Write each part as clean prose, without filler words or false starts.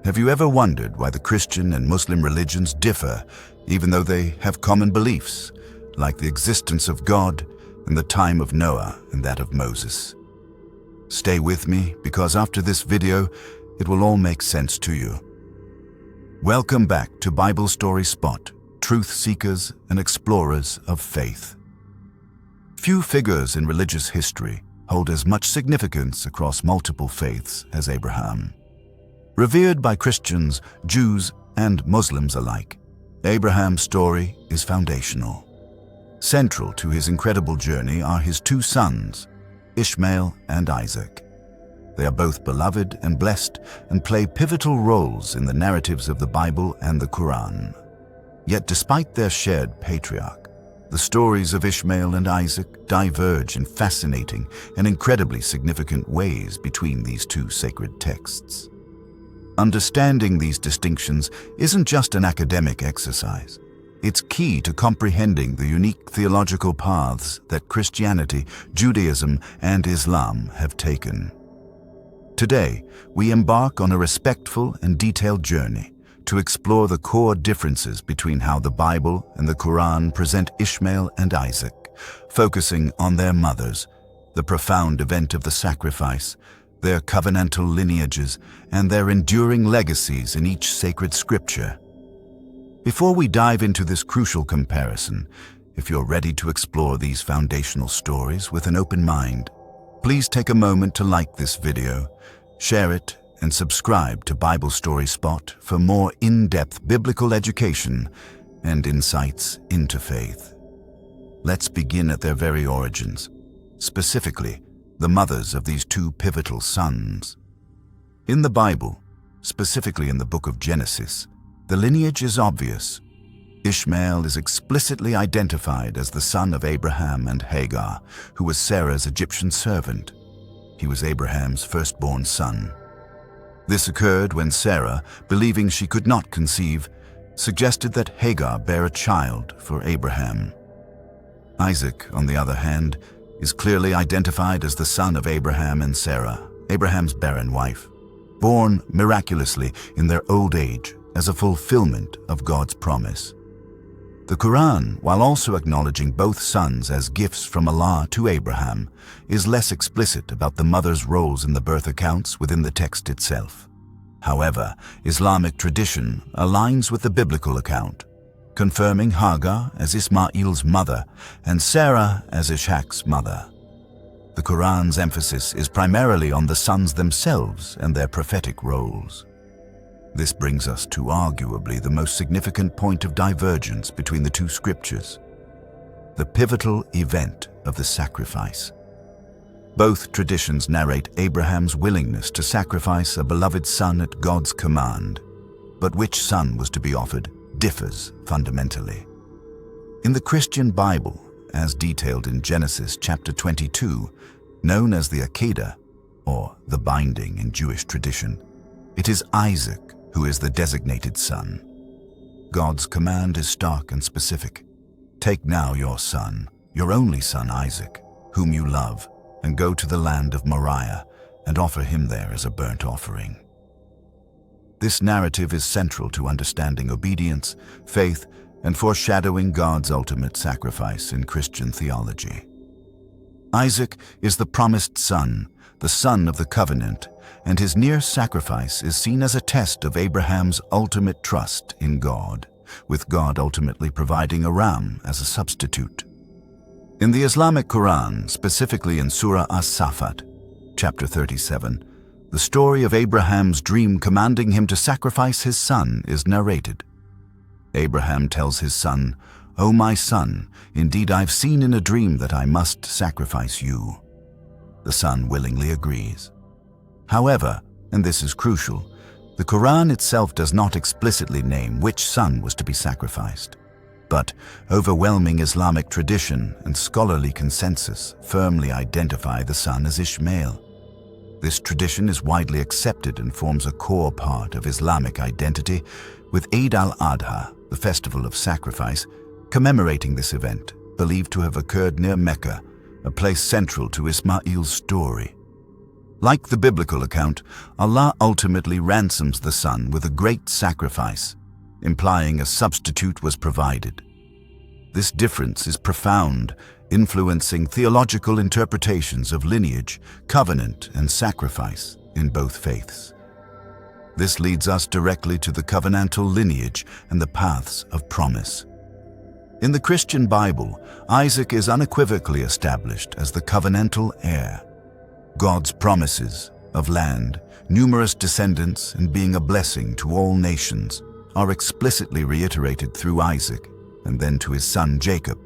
Have you ever wondered why the Christian and Muslim religions differ, even though they have common beliefs, like the existence of God and the time of Noah and that of Moses? Stay with me, because after this video, it will all make sense to you. Welcome back to Bible Story Spot, truth seekers and explorers of faith. Few figures in religious history hold as much significance across multiple faiths as Abraham. Revered by Christians, Jews, and Muslims alike, Abraham's story is foundational. Central to his incredible journey are his two sons, Ishmael and Isaac. They are both beloved and blessed and play pivotal roles in the narratives of the Bible and the Quran. Yet despite their shared patriarch, the stories of Ishmael and Isaac diverge in fascinating and incredibly significant ways between these two sacred texts. Understanding these distinctions isn't just an academic exercise. It's key to comprehending the unique theological paths that Christianity, Judaism, and Islam have taken. Today, we embark on a respectful and detailed journey to explore the core differences between how the Bible and the Quran present Ishmael and Isaac, focusing on their mothers, the profound event of the sacrifice, their covenantal lineages, and their enduring legacies in each sacred scripture. Before we dive into this crucial comparison, if you're ready to explore these foundational stories with an open mind, please take a moment to like this video, share it, and subscribe to Bible Story Spot for more in-depth biblical education and insights into faith. Let's begin at their very origins, specifically the mothers of these two pivotal sons. In the Bible, specifically in the book of Genesis, the lineage is obvious. Ishmael is explicitly identified as the son of Abraham and Hagar, who was Sarah's Egyptian servant. He was Abraham's firstborn son. This occurred when Sarah, believing she could not conceive, suggested that Hagar bear a child for Abraham. Isaac, on the other hand, is clearly identified as the son of Abraham and Sarah, Abraham's barren wife, born miraculously in their old age as a fulfillment of God's promise. The Quran, while also acknowledging both sons as gifts from Allah to Abraham, is less explicit about the mother's roles in the birth accounts within the text itself. However, Islamic tradition aligns with the biblical account, confirming Hagar as Ismail's mother and Sarah as Ishaq's mother. The Quran's emphasis is primarily on the sons themselves and their prophetic roles. This brings us to arguably the most significant point of divergence between the two scriptures: the pivotal event of the sacrifice. Both traditions narrate Abraham's willingness to sacrifice a beloved son at God's command, but which son was to be offered differs fundamentally. In the Christian Bible, as detailed in Genesis chapter 22, known as the al-Adha, or the binding in Jewish tradition, it is Isaac who is the designated son. God's command is stark and specific. Take now your son, your only son Isaac, whom you love, and go to the land of Moriah and offer him there as a burnt offering. This narrative is central to understanding obedience, faith, and foreshadowing God's ultimate sacrifice in Christian theology. Isaac is the promised son, the son of the covenant, and his near sacrifice is seen as a test of Abraham's ultimate trust in God, with God ultimately providing a ram as a substitute. In the Islamic Quran, specifically in Surah As-Safat, chapter 37, the story of Abraham's dream commanding him to sacrifice his son is narrated. Abraham tells his son, "O my son, indeed I've seen in a dream that I must sacrifice you." The son willingly agrees. However, and this is crucial, the Quran itself does not explicitly name which son was to be sacrificed. But overwhelming Islamic tradition and scholarly consensus firmly identify the son as Ishmael. This tradition is widely accepted and forms a core part of Islamic identity, with Eid al-Adha, the festival of sacrifice, commemorating this event, believed to have occurred near Mecca, a place central to Ismail's story. Like the biblical account, Allah ultimately ransoms the son with a great sacrifice, implying a substitute was provided. This difference is profound, influencing theological interpretations of lineage, covenant, and sacrifice in both faiths. This leads us directly to the covenantal lineage and the paths of promise. In the Christian Bible, Isaac is unequivocally established as the covenantal heir. God's promises of land, numerous descendants, and being a blessing to all nations are explicitly reiterated through Isaac and then to his son Jacob,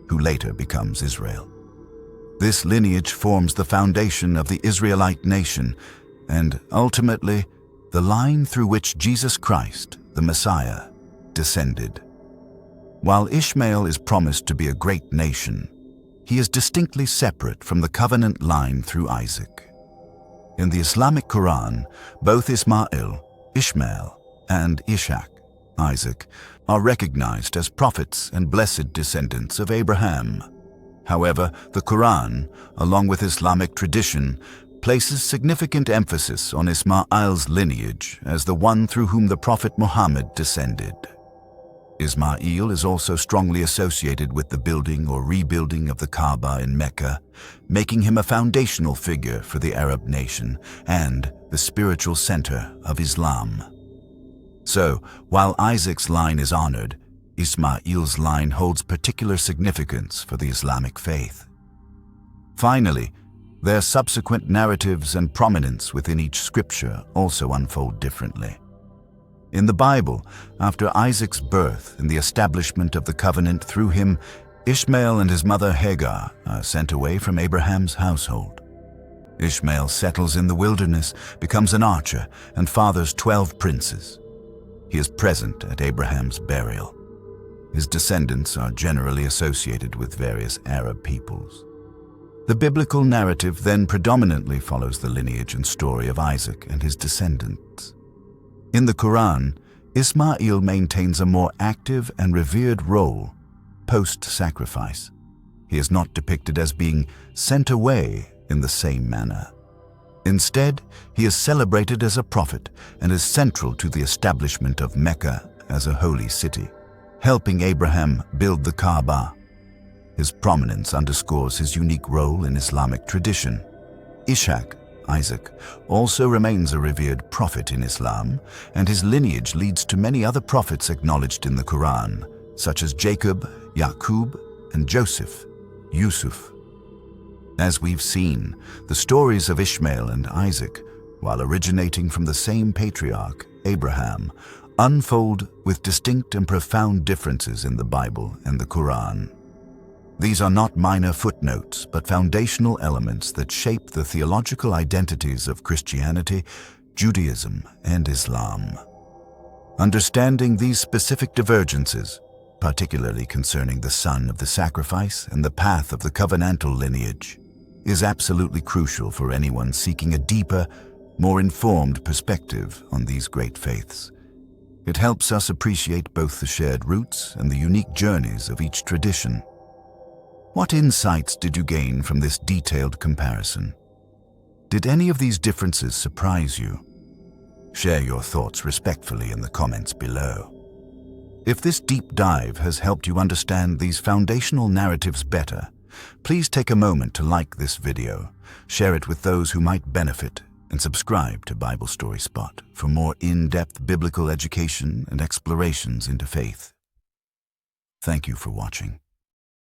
who later becomes Israel. This lineage forms the foundation of the Israelite nation and, ultimately, the line through which Jesus Christ, the Messiah, descended. While Ishmael is promised to be a great nation, he is distinctly separate from the covenant line through Isaac. In the Islamic Quran, both Ismail, Ishmael, and Ishaq, Isaac, are recognized as prophets and blessed descendants of Abraham. However, the Quran, along with Islamic tradition, places significant emphasis on Ismail's lineage as the one through whom the Prophet Muhammad descended. Ismail is also strongly associated with the building or rebuilding of the Kaaba in Mecca, making him a foundational figure for the Arab nation and the spiritual center of Islam. So, while Isaac's line is honored, Ismail's line holds particular significance for the Islamic faith. Finally, their subsequent narratives and prominence within each scripture also unfold differently. In the Bible, after Isaac's birth and the establishment of the covenant through him, Ishmael and his mother Hagar are sent away from Abraham's household. Ishmael settles in the wilderness, becomes an archer, and fathers 12 princes. He is present at Abraham's burial. His descendants are generally associated with various Arab peoples. The biblical narrative then predominantly follows the lineage and story of Isaac and his descendants. In the Quran, Ismail maintains a more active and revered role post-sacrifice. He is not depicted as being sent away in the same manner. Instead, he is celebrated as a prophet and is central to the establishment of Mecca as a holy city, helping Abraham build the Kaaba. His prominence underscores his unique role in Islamic tradition. Ishaq, Isaac, also remains a revered prophet in Islam, and his lineage leads to many other prophets acknowledged in the Quran, such as Jacob, Yaqub, and Joseph, Yusuf. As we've seen, the stories of Ishmael and Isaac, while originating from the same patriarch, Abraham, unfold with distinct and profound differences in the Bible and the Quran. These are not minor footnotes, but foundational elements that shape the theological identities of Christianity, Judaism, and Islam. Understanding these specific divergences, particularly concerning the son of the sacrifice and the path of the covenantal lineage, is absolutely crucial for anyone seeking a deeper, more informed perspective on these great faiths. It helps us appreciate both the shared roots and the unique journeys of each tradition. What insights did you gain from this detailed comparison? Did any of these differences surprise you? Share your thoughts respectfully in the comments below. If this deep dive has helped you understand these foundational narratives better, please take a moment to like this video, share it with those who might benefit, and subscribe to Bible Story Spot for more in-depth biblical education and explorations into faith. Thank you for watching.